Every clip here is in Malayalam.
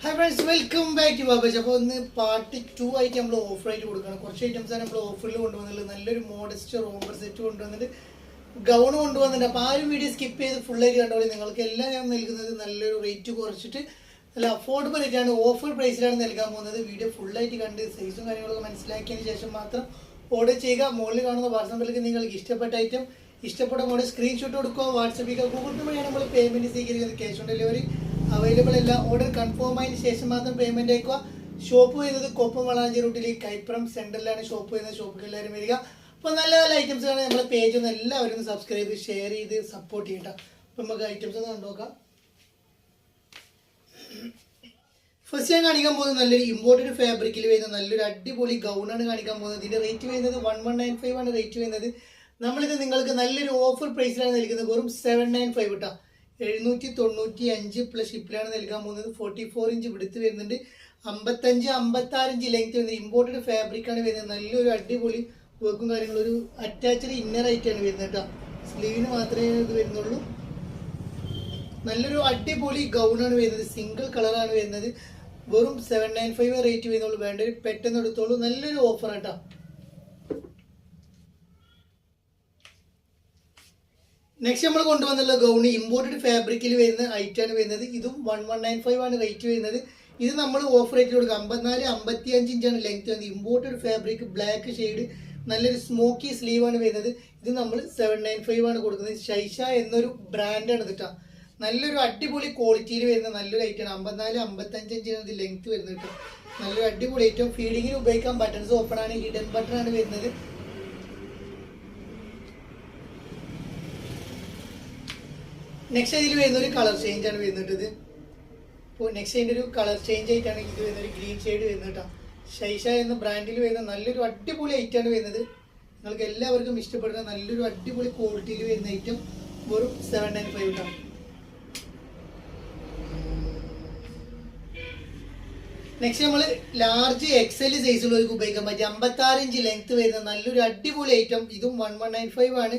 Hi friends, welcome back to Babash. അപ്പോൾ ഇന്ന് പാർട്ട് 2 ആയിട്ട് നമ്മൾ ഓഫർ ആയിട്ട് കൊടുക്കണം. കുറച്ച് ഐറ്റംസ് ആണ് നമ്മൾ ഓഫറിൽ കൊണ്ടുവന്നുള്ളത്. നല്ലൊരു മോഡസ്റ്റ് റോംബർ സെറ്റ് കൊണ്ടുവന്നിട്ട് ഗൗൺ കൊണ്ടുവന്നിട്ട് അപ്പോൾ ആ ഒരു വീഡിയോ സ്കിപ്പ് ചെയ്ത് ഫുള്ളായിട്ട് കണ്ടോളി. നിങ്ങൾക്ക് എല്ലാം ഞാൻ നൽകുന്നത് നല്ലൊരു റേറ്റ് കുറച്ചിട്ട് നല്ല അഫോർഡബിൾ ആയിട്ടാണ്, ഓഫർ പ്രൈസിലാണ് നൽകാൻ പോകുന്നത്. വീഡിയോ ഫുള്ളായിട്ട് കണ്ട് സൈസും കാര്യങ്ങളൊക്കെ മനസ്സിലാക്കിയതിന് ശേഷം മാത്രം ഓർഡർ ചെയ്യുക. മുകളിൽ കാണുന്ന വാട്സാപ്പിലേക്ക് നിങ്ങൾക്ക് ഇഷ്ടപ്പെട്ട ഐറ്റം ഇഷ്ടപ്പെട്ട മോഡൽ സ്ക്രീൻഷോട്ട് കൊടുക്കുക. വാട്സാപ്പിൽ ഗൂഗിൾ പേ വഴിയാണ് നമ്മൾ പേയ്മെൻറ്റ് സ്വീകരിക്കുന്നത്. ക്യാഷ് ഓൺ ഡെലിവറി അവൈലബിൾ അല്ല. ഓർഡർ കൺഫേം ആയതിനു ശേഷം മാത്രം പേയ്മെന്റ് അയക്കുക. ഷോപ്പ് വരുന്നത് കൊപ്പം വളാഞ്ചി റൂട്ടിൽ കൈപ്പുറം സെന്ററിലാണ് ഷോപ്പ് വരുന്നത്. ഷോപ്പിൽ എല്ലാവരും വരിക. അപ്പോൾ നല്ല നല്ല ഐറ്റംസ് ആണ്. നമ്മുടെ പേജ് ഒന്ന് എല്ലാവരും സബ്സ്ക്രൈബ് ചെയ്ത് ഷെയർ ചെയ്ത് സപ്പോർട്ട് ചെയ്യട്ടോ. അപ്പം നമുക്ക് ഐറ്റംസ് ഒന്ന് കണ്ടുനോക്കാം. ഫസ്റ്റ് ഞാൻ കാണിക്കാൻ പോകുന്നത് നല്ലൊരു ഇമ്പോർട്ടഡ് ഫാബ്രിക്കിൽ വരുന്ന നല്ലൊരു അടിപൊളി ഗൗണാണ് കാണിക്കാൻ പോകുന്നത്. ഇതിന്റെ റേറ്റ് വരുന്നത് 1195 ആണ് റേറ്റ് വരുന്നത്. നമ്മളിത് നിങ്ങൾക്ക് നല്ലൊരു ഓഫർ പ്രൈസിലാണ് നൽകുന്നത്. വെറും 795 കേട്ടോ. 795 പ്ലസ് ഷിപ്പിലാണ് നൽകാൻ പോകുന്നത്. 44 ഇഞ്ച് വിടുത്ത് വരുന്നുണ്ട്. 55-56 ഇഞ്ച് ലെങ്ത് വരുന്നത്. ഇമ്പോർട്ടഡ് ഫാബ്രിക് ആണ് വരുന്നത്. നല്ലൊരു അടിപൊളി വർക്കും കാര്യങ്ങളും. ഒരു അറ്റാച്ച്ഡ് ഇന്നർ ആയിട്ടാണ് വരുന്നത് കേട്ടോ. സ്ലീവിന് മാത്രമേ ഇത് വരുന്നുള്ളൂ. നല്ലൊരു അടിപൊളി ഗൗണാണ് വരുന്നത്. സിംഗിൾ കളറാണ് വരുന്നത്. വെറും 795 റേറ്റ് വരുന്നുള്ളൂ. വേണ്ടത് പെട്ടെന്ന് എടുത്തോളൂ. നല്ലൊരു ഓഫർ കേട്ടോ. നെക്സ്റ്റ് നമ്മൾ കൊണ്ടുവന്നുള്ള ഗൗണ് ഇമ്പോർട്ടഡ് ഫാബ്രിക്കിൽ വരുന്ന ഐറ്റാണ് വരുന്നത്. ഇതും 1195 ആണ് റേറ്റ് വരുന്നത്. ഇത് നമ്മൾ ഓഫർ റേറ്റ് കൊടുക്കുക. 54-55 ഇഞ്ചാണ് ലെങ്ത് വരുന്നത്. ഇമ്പോർട്ടഡ് ഫാബ്രിക് ബ്ലാക്ക് ഷെയ്ഡ് നല്ലൊരു സ്മോക്കി സ്ലീവാണ് വരുന്നത്. ഇത് നമ്മൾ 795 ആണ് കൊടുക്കുന്നത്. ഷൈഷ എന്നൊരു ബ്രാൻഡാണ് കേട്ടോ. നല്ലൊരു അടിപൊളി ക്വാളിറ്റിയിൽ വരുന്ന നല്ലൊരു ഐറ്റാണ്. 54-55 ഇഞ്ചാണ് ഇത് ലെങ്ത് വരുന്നത് കേട്ടോ. നല്ലൊരു അടിപൊളി ഐറ്റം. ഫീഡിങ്ങിന് ഉപയോഗിക്കാൻ ബട്ടൺസ് ഓപ്പൺ ആണ്. ഹിഡൻ ബട്ടൺ ആണ് വരുന്നത്. നെക്സ്റ്റ് ഇതിൽ വരുന്ന ഒരു കളർ ചേഞ്ച് ആണ് വരുന്നത്. ഇപ്പോൾ നെക്സ്റ്റ് അതിൻ്റെ ഒരു കളർ ചേഞ്ച് ആയിട്ടാണ് ഇത് വരുന്നത്. ഒരു ഗ്രീൻ ഷെയ്ഡ് വരുന്നത് കേട്ടോ. ഷൈഷ എന്ന ബ്രാൻഡിൽ വരുന്ന നല്ലൊരു അടിപൊളി ഐറ്റമാണ് വരുന്നത്. നിങ്ങൾക്ക് എല്ലാവർക്കും ഇഷ്ടപ്പെടുന്ന നല്ലൊരു അടിപൊളി ക്വാളിറ്റിയിൽ വരുന്ന ഐറ്റം. വെറും 795 കേട്ടോ. നെക്സ്റ്റ് നമ്മൾ ലാർജ് എക്സൽ സൈസുള്ളവർക്ക് ഉപയോഗിക്കാൻ പറ്റും. 56 ഇഞ്ച് ലെങ്ത് വരുന്ന നല്ലൊരു അടിപൊളി ഐറ്റം. ഇതും 1195 ആണ്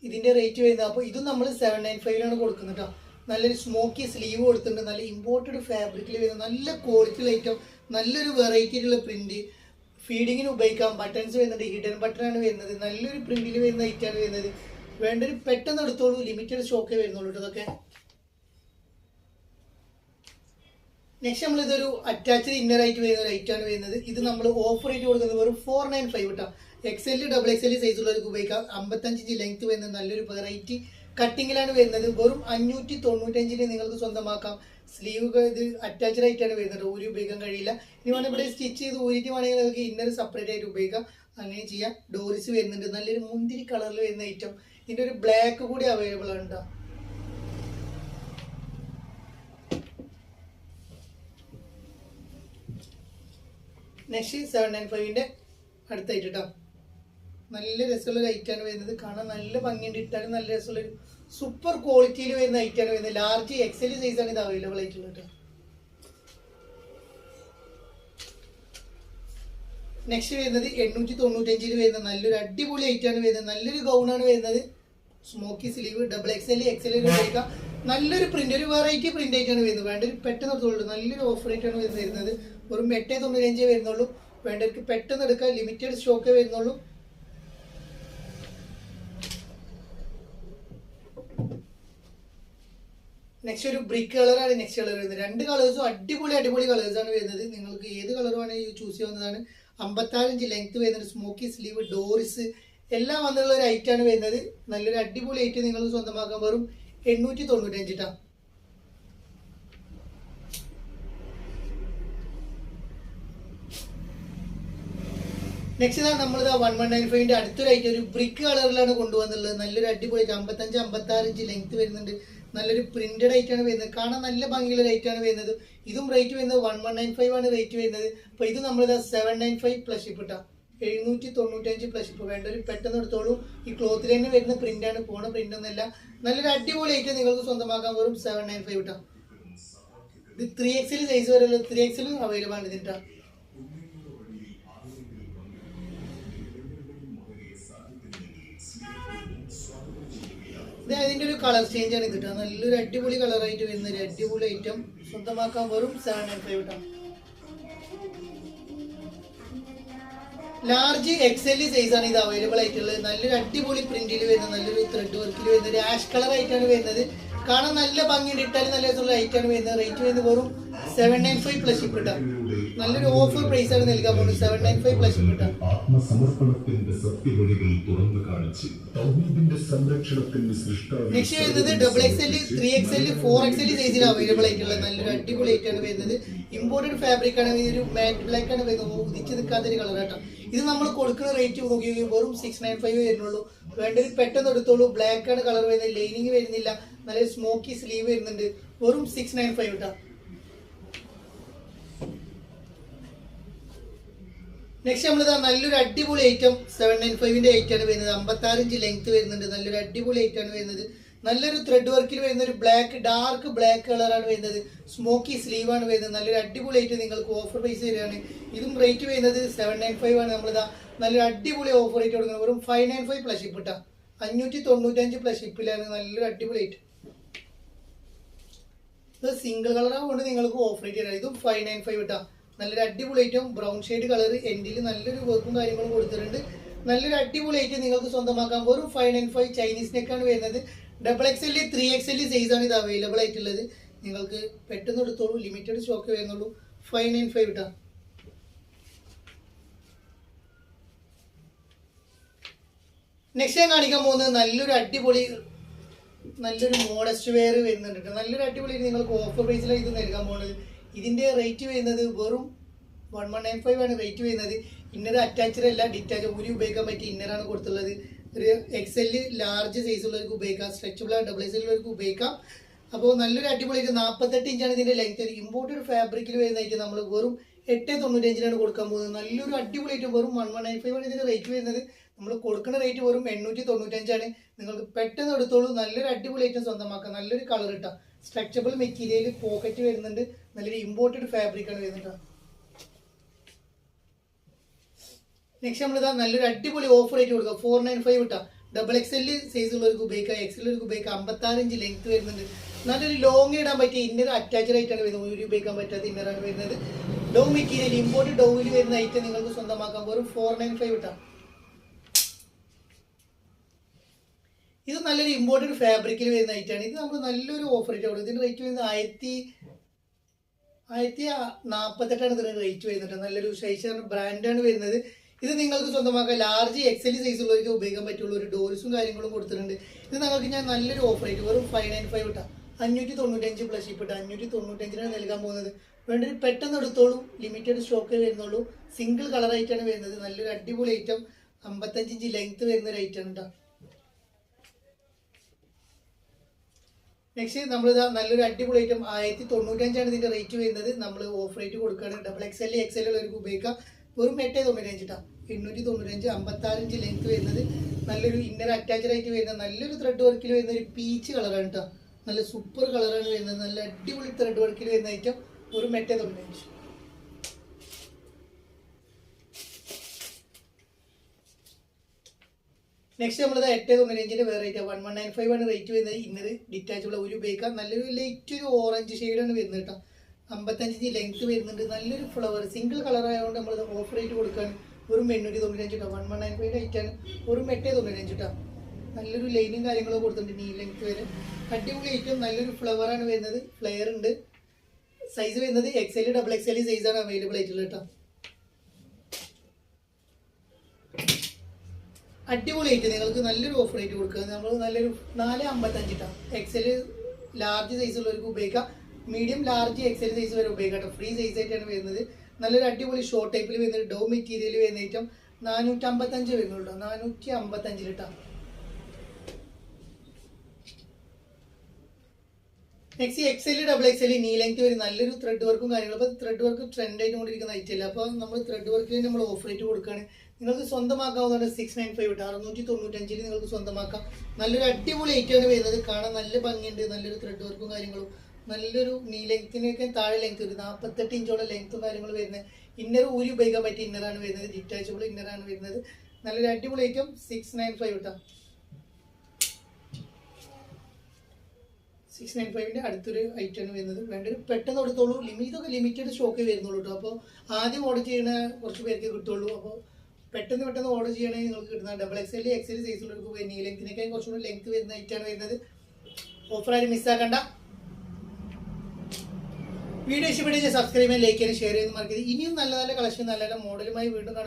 ഇതിന്റെ റേറ്റ് വരുന്നത്. അപ്പോൾ ഇതും നമ്മൾ 795 കൊടുക്കുന്നത് കേട്ടോ. നല്ലൊരു സ്മോക്കി സ്ലീവ് കൊടുത്തിട്ടുണ്ട്. നല്ല ഇമ്പോർട്ടഡ് ഫാബ്രിക്കിൽ വരുന്ന നല്ല ക്വാളിറ്റി ഐറ്റം. നല്ലൊരു വെറൈറ്റി ആയിട്ടുള്ള പ്രിന്റ്. ഫീഡിങ്ങിന് ഉപയോഗിക്കാം. ബട്ടൺസ് വരുന്നുണ്ട്. ഹിഡൻ ബട്ടൺ ആണ് വരുന്നത്. നല്ലൊരു പ്രിന്റിൽ വരുന്ന ഐറ്റാണ് വരുന്നത്. വേണ്ടൊരു പെട്ടെന്ന് എടുത്തോളൂ. ലിമിറ്റഡ് സ്റ്റോക്കേ വരുന്നുള്ളൂ ഇതൊക്കെ. നെക്സ്റ്റ് നമ്മൾ ഇതൊരു അറ്റാച്ച്ഡ് ഇന്നർ ആയിട്ട് വരുന്ന ഒരു ഐറ്റാണ് വരുന്നത്. ഇത് നമ്മൾ ഓഫർ ആയിട്ട് കൊടുക്കുന്നത് വെറും 495 കേട്ടോ. XL XXL സൈസുള്ളവർക്ക് ഉപയോഗിക്കാം. 55 ഇഞ്ച് ലെങ്ത് വരുന്ന നല്ലൊരു വെറൈറ്റി കട്ടിങ്ങിലാണ് വരുന്നത്. വെറും 595 നിങ്ങൾക്ക് സ്വന്തമാക്കാം. സ്ലീവ് ഇത് അറ്റാച്ച്ഡ് ആയിട്ടാണ് വരുന്നത്. ഊരി ഉപയോഗിക്കാൻ കഴിയില്ല. ഇനി വേണമെങ്കിൽ ഇവിടെ സ്റ്റിച്ച് ചെയ്ത് ഊരിട്ട് വേണമെങ്കിൽ നിങ്ങൾക്ക് ഇന്നർ സെപ്പറേറ്റ് ആയിട്ട് ഉപയോഗിക്കാം. അങ്ങനെ ചെയ്യാം. ഡോറിസ് വരുന്നുണ്ട്. നല്ലൊരു മുന്തിരി കളറിൽ വരുന്ന ഐറ്റം. ഇതിൻ്റെ ഒരു ബ്ലാക്ക് കൂടി അവൈലബിൾ ആണ് കേട്ടോ. നെക്സ്റ്റ് 795 അടുത്തായിട്ട് കേട്ടോ. നല്ല രസമുള്ള ഐറ്റാണ് വരുന്നത്. കാണാൻ നല്ല ഭംഗിയുണ്ട്. ഇട്ടാലും നല്ല രസമുള്ള ഒരു സൂപ്പർ ക്വാളിറ്റിയിൽ വരുന്ന ഐറ്റാണ് വരുന്നത്. ലാർജ് XL സൈസാണ് ഇത് അവൈലബിൾ ആയിട്ടുള്ളത് കേട്ടോ. നെക്സ്റ്റ് വരുന്നത് 895 വരുന്ന നല്ലൊരു അടിപൊളി ഐറ്റാണ് വരുന്നത്. നല്ലൊരു ഗൗണാണ് വരുന്നത്. സ്മോക്കി സ്ലീവ് XXL XL ഉപയോഗിക്കാം. നല്ലൊരു പ്രിന്റ്, ഒരു വെറൈറ്റി പ്രിന്റ് ആയിട്ടാണ് വരുന്നത്. വേണ്ടൊരു പെട്ടെന്ന് എടുത്തോളൂ. നല്ലൊരു ഓഫർ ആയിട്ടാണ് വരുന്നത്. വെറും 895 വരുന്നുള്ളൂ. വേണ്ടവർക്ക് പെട്ടെന്ന് എടുക്കാം. ലിമിറ്റഡ് സ്റ്റോക്കേ വരുന്നുള്ളൂ. നെക്സ്റ്റ് ഒരു ബ്രിക്ക് കളറാണ് നെക്സ്റ്റ് കളർ വരുന്നത്. രണ്ട് കളേഴ്സും അടിപൊളി കളേഴ്സാണ് വരുന്നത്. നിങ്ങൾക്ക് ഏത് കളർ വേണമെങ്കിൽ ചൂസ് ചെയ്യാവുന്നതാണ്. 56 ഇഞ്ച് ലെങ്ത് വരുന്നത്. സ്മോക്കി സ്ലീവ്, ഡോറിസ് എല്ലാം വന്നുള്ള ഒരു ഐറ്റാണ് വരുന്നത്. നല്ലൊരു അടിപൊളി ഐറ്റം നിങ്ങൾക്ക് സ്വന്തമാക്കാൻ. വെറും 895 കേട്ടോ. നെക്സ്റ്റ് ഇതാണ് നമ്മൾ 1195 അടുത്തൊരു ഐറ്റം. ഒരു ബ്രിക്ക് കളറിലാണ് കൊണ്ടുവന്നുള്ളത്. നല്ലൊരു അടിപൊളി 55-56 ഇഞ്ച് ലെങ്ത് വരുന്നുണ്ട്. നല്ലൊരു പ്രിന്റഡ് ആയിട്ടാണ് വരുന്നത്. കാണാൻ നല്ല ഭംഗിയുള്ള റേറ്റാണ് വരുന്നത്. ഇതും റേറ്റ് വരുന്നത് 1195 ആണ് റേറ്റ് വരുന്നത്. അപ്പോൾ ഇത് നമ്മളിത് 795 പ്ലസ് ഷിപ്പ് ഇട്ടാ 795 പ്ലസ് ഷിപ്പ്. വേണ്ടൊരു പെട്ടെന്ന് എടുത്തോളൂ. ഈ ക്ലോത്തിൽ തന്നെ വരുന്ന പ്രിന്റാണ്, പോണ പ്രിന്റ് ഒന്നല്ല. നല്ലൊരു അടിപൊളി ഐറ്റം നിങ്ങൾക്ക് സ്വന്തമാക്കാൻ. വെറും 795 ഇട്ടാ. ഇത് 3XL സൈസ് വരെയുള്ള 3XL അവൈലബിൾ ആണ് ഇതിട്ടാ. ഇത് അതിന്റെ ഒരു കളർ ചേഞ്ച് ആണ്. ഇതിട്ടാ നല്ലൊരു അടിപൊളി കളറായിട്ട് വരുന്ന ഒരു അടിപൊളി ഐറ്റം. സ്വന്തമാക്കാൻ വെറും 795 കിട്ടാം. ലാർജ് XL സൈസ് ആണ് ഇത് അവൈലബിൾ ആയിട്ടുള്ളത്. നല്ലൊരു അടിപൊളി പ്രിന്റിൽ വരുന്ന നല്ലൊരു ത്രെഡ് വർക്കിൽ വരുന്ന ഒരു ആഷ് കളർ ആയിട്ടാണ് വരുന്നത്. കാണാൻ നല്ല ഭംഗിയുണ്ട്, ഇട്ടാലും നല്ല രസമുള്ള ഐറ്റാണ് വരുന്നത്. റേറ്റ് വരുന്നത് വെറും 795 പ്ലസ് ഷിപ്പ് കിട്ടാം. നല്ലൊരു ഓഫർ പ്രൈസ് ആണ് നൽകാൻ പോകുന്നത്. 795 പ്ലസ് ഷിപ്പ് കിട്ടാം. ആത്മസമർപ്പണത്തിന്റെ സത്യവഴികൾ തുറന്നു കാണിച്ച് തൗഹീദിന്റെ സംരക്ഷണത്തിന്റെ നെക്സ്റ്റ് വരുന്നത് XXL 3XL 4XL സൈസിൽ അവൈലബിൾ ആയിട്ടുള്ള നല്ലൊരു അടിപൊളി ഐറ്റാണ് വരുന്നത്. ഇമ്പോർട്ടഡ് ഫാബ്രിക് ആണ്. ഒരു മാറ്റ് ബ്ലാക്ക് ആണ് വരുന്നത്. ഉദിച്ച് നിൽക്കാത്തൊരു കളർ കേട്ടോ. ഇത് നമ്മൾ കൊടുക്കുന്ന റേറ്റ് നോക്കി വെറും 695 വരുന്നുള്ളൂ. വേണ്ടത് പെട്ടെന്ന് എടുത്തോളൂ. ബ്ലാക്ക് ആണ് കളർ വരുന്നത്. ലൈനിങ് വരുന്നില്ല. നല്ല സ്മോക്കി സ്ലീവ് വരുന്നുണ്ട്. വെറും 695 കേട്ടോ. നെക്സ്റ്റ് നമ്മളിതാ നല്ലൊരു അടിപൊളി ഐറ്റം 795ന്റെ ഐറ്റാണ് വരുന്നത്. 56 ഇഞ്ച് ലെങ്ത് വരുന്നുണ്ട്. നല്ലൊരു അടിപൊളി ഐറ്റാണ് വരുന്നത്. നല്ലൊരു ത്രെഡ് വർക്കിൽ വരുന്ന ഒരു ബ്ലാക്ക് ഡാർക്ക് ബ്ലാക്ക് കളറാണ് വരുന്നത്. സ്മോക്കി സ്ലീവ് ആണ് വരുന്നത്. നല്ലൊരു അടിപൊളി ഐറ്റം നിങ്ങൾക്ക് ഓഫർ പ്രൈസ് തരികയാണ്. ഇതും റേറ്റ് വരുന്നത് 795 ആണ്. നമ്മളിതാ നല്ലൊരു അടിപൊളി ഓഫർ റേറ്റ് കൊടുക്കുന്നത്. വെറും 595 പ്ലസ് ഷിപ്പ് ഇട്ടാ 595 പ്ലസ് ഷിപ്പിലാണ്. നല്ലൊരു അടിപൊളി ഐറ്റം. ഇത് സിംഗിൾ കളർ ആവുകൊണ്ട് നിങ്ങൾക്ക് ഓഫർ റേറ്റ് തരാം. ഇതും 595 ഇട്ടാ. നല്ലൊരു അടിപൊളി ഐറ്റം. ബ്രൗൺ ഷെയ്ഡ് കളർ എൻഡിൽ നല്ലൊരു വർക്കും കാര്യങ്ങളും കൊടുത്തിട്ടുണ്ട്. നല്ലൊരു അടിപൊളി ഐറ്റം നിങ്ങൾക്ക് സ്വന്തമാക്കാം. വെറും 595. ചൈനീസ് നെക്കാണ് വരുന്നത്. XXL 3XL സൈസ് ആണ് ഇത് അവൈലബിൾ ആയിട്ടുള്ളത്. നിങ്ങൾക്ക് പെട്ടെന്ന് എടുത്തോളൂ. ലിമിറ്റഡ് സ്റ്റോക്ക് വരുന്നുള്ളൂ. 595 ഇട്ടാ. നെക്സ്റ്റ് ഞാൻ കാണിക്കാൻ പോകുന്നത് നല്ലൊരു മോഡസ്റ്റ് വെയർ വരുന്നുണ്ട്. നല്ലൊരു അടിപൊളി നിങ്ങൾക്ക് ഓഫർ പ്രൈസിലാണ് ഇത് നൽകാൻ പോകുന്നത്. ഇതിന്റെ റേറ്റ് വരുന്നത് വെറും 1195 ആണ് റേറ്റ് വരുന്നത്. ഇന്നർ അറ്റാച്ച്ഡ് അല്ല, ഡിറ്റാച്ച് ഊരി ഉപയോഗിക്കാൻ പറ്റിയ ഇന്നറാണ് കൊടുത്തുള്ളത്. ഒരു XL ലാർജ് സൈസ് ഉള്ളവർക്ക് ഉപയോഗിക്കാം. സ്ട്രെച്ചബിൾ ഡബിൾ XL ഉള്ളവർക്ക് ഉപയോഗിക്കാം. അപ്പോൾ നല്ലൊരു അടിപൊളി 48 ഇഞ്ചാണ് ഇതിന്റെ ലെങ്ത്. ഇമ്പോർട്ടഡ് ഫാബ്രിക്കിൽ വരുന്നതായിട്ട് നമ്മൾ വെറും 895 കൊടുക്കാൻ പോകുന്നത്. നല്ലൊരു അടിപൊളി ആയിട്ട് വെറും 1195 ആണ് ഇതിന്റെ റേറ്റ് വരുന്നത്. നമ്മൾ കൊടുക്കുന്ന റേറ്റ് വെറും 895 ആണ്. നിങ്ങൾക്ക് പെട്ടെന്ന് എടുത്തോളൂ. നല്ലൊരു അടിപൊളി ഐറ്റം സ്വന്തമാക്കാം. നല്ലൊരു കളർ ഇട്ടാ. സ്ട്രെച്ചബിൾ മെറ്റീരിയൽ, പോക്കറ്റ് വരുന്നുണ്ട്. നല്ലൊരു ഇമ്പോർട്ടഡ് ഫാബ്രിക് ആണ് വരുന്നത്. നെക്സ്റ്റ് നമ്മളിതാ നല്ലൊരു അടിപൊളി ഓഫർ ആയിട്ട് കൊടുക്കുക. 495 ഇട്ടാ. XXL സൈസ് ഉള്ളവർക്ക് ഉപയോഗിക്കാം. XL ഉള്ളവർക്ക് ഉപയോഗിക്കാം. 56 ഇഞ്ച് ലെങ്ത് വരുന്നുണ്ട്. നല്ലൊരു ലോങ് ഇടാൻ പറ്റിയ ഇന്നർ അറ്റാച്ച്ഡ് ആയിട്ടാണ് വരുന്നത്. ഒരു ഉപയോഗിക്കാൻ പറ്റാത്ത ഇന്നറാണ് വരുന്നത്. ഡോ മെറ്റീരിയൽ ഇമ്പോർട്ടഡ് ഡോയിൽ വരുന്ന ഐറ്റം നിങ്ങൾക്ക് സ്വന്തമാക്കാം. വെറും 495 ഇട്ടാ. ഇത് നല്ലൊരു ഇമ്പോർട്ടഡ് ഫാബ്രിക്കിൽ വരുന്ന ഐറ്റാണ്. ഇത് നമ്മൾ നല്ലൊരു ഓഫർ ആയിട്ട് കൊടുക്കും. ഇതിന്റെ റേറ്റ് വരുന്നത് 1048 ഇതിന് റേറ്റ് വരുന്നുണ്ട്. നല്ലൊരു ഷൈഷർ ബ്രാൻഡാണ് വരുന്നത്. ഇത് നിങ്ങൾക്ക് സ്വന്തമാക്കാം. ലാർജ് XL സൈസ് ഉള്ളവർക്ക് ഉപയോഗിക്കാൻ പറ്റുള്ള ഒരു ഡോർസും കാര്യങ്ങളും കൊടുത്തിട്ടുണ്ട്. ഇത് നിങ്ങൾക്ക് ഞാൻ നല്ലൊരു ഓഫർ ആയിട്ട് വെറും 595 ഇട്ടാ. 595 പ്ലസ് ഷിപ്പ് ഇട്ടാ. 595 നൽകാൻ പോകുന്നത്. വേണ്ടൊരു പെട്ടെന്ന് എടുത്തോളൂ. ലിമിറ്റഡ് സ്റ്റോക്ക് വരുന്നുള്ളൂ. സിംഗിൾ കളർ ആയിട്ടാണ് വരുന്നത്. നല്ലൊരു അടിപൊളി ഐറ്റം. 55 ഇഞ്ച് ലെങ്ത് വരുന്ന ഒരു ഐറ്റം കേട്ടോ. നെക്സ്റ്റ് നമ്മളിതാ നല്ലൊരു അടിപൊളി ഐറ്റം 1095 ഇതിന്റെ റേറ്റ് വരുന്നത്. നമ്മൾ ഓഫർ റേറ്റ് കൊടുക്കുകയാണ്. XXL XL ഉള്ളവർക്ക് ഉപയോഗിക്കാം. വെറും 895 ഇട്ടാ. 895. 56 ഇഞ്ച് ലെങ്ത് വരുന്നത്. നല്ലൊരു ഇന്നർ അറ്റാച്ച്ഡ് ആയിട്ട് വരുന്നത്. നല്ലൊരു ത്രെഡ് വർക്കിൽ വരുന്ന ഒരു പീച്ച് കളറാണ് കേട്ടോ. നല്ല സൂപ്പർ കളറാണ് വരുന്നത്. നല്ല അടിപൊളി ത്രെഡ് വർക്കിൽ വരുന്ന ഐറ്റം. വെറും 895. നെക്സ്റ്റ് നമ്മളിത് 895 വേറെ റേറ്റ് 1195 ആണ് റേറ്റ് വരുന്നത്. ഇന്നർ ഡിറ്റാച്ചബിൾ ഒരു ഉപയോഗിക്കാം. നല്ലൊരു ലൈറ്റ് ഒരു ഓറഞ്ച് ഷെയ്ഡാണ് വരുന്നത് കേട്ടോ. 55 ഇഞ്ച് ലെങ്ത് വരുന്നുണ്ട്. നല്ലൊരു ഫ്ലവർ സിംഗിൾ കളർ ആയതുകൊണ്ട് നമ്മൾ ഓഫർ റേറ്റ് കൊടുക്കുകയാണ്. വെറും 895 കേട്ടോ. 1195 ഐറ്റാണ്. വെറും 895 കേട്ടോ. നല്ലൊരു ലൈനും കാര്യങ്ങളും കൊടുത്തിട്ടുണ്ട്. നീ ലെങ്ത് വരെ അടിപൊളി ഐറ്റം. നല്ലൊരു ഫ്ലവറാണ് വരുന്നത്. ഫ്ലെയർ ഉണ്ട്. സൈസ് വരുന്നത് XL XXL സൈസാണ് അവൈലബിൾ ആയിട്ടുള്ളത് കേട്ടോ. അടിപൊളി ആയിട്ട് നിങ്ങൾക്ക് നല്ലൊരു ഓഫർ ആയിട്ട് കൊടുക്കുക. നമ്മൾ നല്ലൊരു 455 ഇട്ടാ. XL ലാർജ് സൈസ് ഉള്ളവർക്ക് ഉപയോഗിക്കാം. മീഡിയം ലാർജ് XL സൈസ് വരെ ഉപയോഗിക്കാം. ഫ്രീ സൈസ് ആയിട്ടാണ് വരുന്നത്. നല്ലൊരു അടിപൊളി ഷോർട്ട് ടൈപ്പിൽ വരുന്നത്. ഡോ മെറ്റീരിയൽ വരുന്ന ഐറ്റം 455 വരുന്നുള്ളൂ. 455 ഇട്ടാ. നെക്സ്റ്റ് XL XXL നീ ലെങ്ത് വരും. നല്ലൊരു ത്രെഡ് വർക്കും കാര്യങ്ങളും. അപ്പോൾ ത്രെഡ് വർക്ക് ട്രെൻഡ് ആയിട്ട് കൊണ്ടിരിക്കുന്ന ഐറ്റം. അപ്പോൾ നമ്മൾ ത്രെഡ് വർക്കിന് നമ്മൾ ഓഫർ റേറ്റ് കൊടുക്കുകയാണ്. നിങ്ങൾക്ക് സ്വന്തമാക്കാവുന്നതാണ്. 695 ഇട്ടാ. 695 നിങ്ങൾക്ക് സ്വന്തമാക്കാം. നല്ലൊരു അടിപൊളി ഐറ്റമാണ് വരുന്നത്. കാണാൻ നല്ല ഭംഗിയുണ്ട്. നല്ലൊരു ത്രെഡ് വർക്കും കാര്യങ്ങളും. നല്ലൊരു നീ ലെങ്ത്തിനൊക്കെ താഴെ ലെങ്ത് വരും. 48 ഇഞ്ചോളം ലെങ്ത്തും കാര്യങ്ങളും വരുന്നത്. ഇന്നർ ഊരി ഉപയോഗിക്കാൻ പറ്റിയ ഇന്നറാണ് വരുന്നത്. ഡിറ്റാച്ചബിൾ ഇന്നറാണ് വരുന്നത്. നല്ലൊരു അടിപൊളി ഐറ്റം. 695 ഇട്ടാ. 695ൻ്റെ അടുത്തൊരു ഐറ്റമാണ് വരുന്നത്. വേണ്ടത് പെട്ടെന്ന് എടുത്തോളൂ. ഇതൊക്കെ ലിമിറ്റഡ് സ്റ്റോക്കേ വരുന്നുള്ളൂ കേട്ടോ. അപ്പോൾ ആദ്യം ഓർഡർ ചെയ്യണ കുറച്ച് പേർക്ക് കിട്ടുള്ളൂ. അപ്പോൾ പെട്ടെന്ന് ഓർഡർ ചെയ്യണമെങ്കിൽ നിങ്ങൾക്ക് കിട്ടുന്ന XXL XL സൈസിലുള്ളവർക്ക് നീ ലെങ്ത്തിനൊക്കെ കുറച്ചുകൂടി ലെങ്ത് വരുന്ന ഐറ്റമാണ് വരുന്നത്. ഓഫറായിട്ട് മിസ്സാക്കണ്ട. വീഡിയോ ഇഷ്ടപ്പെട്ടെങ്കിൽ സബ്സ്ക്രൈബ് ചെയ്യാൻ, ലൈക്ക് ചെയ്യാൻ, ഷെയർ ചെയ്യാൻ മറക്കരുത്. ഇനിയും നല്ല കളക്ഷൻ നല്ല മോഡലുമായി വീണ്ടും കാണും.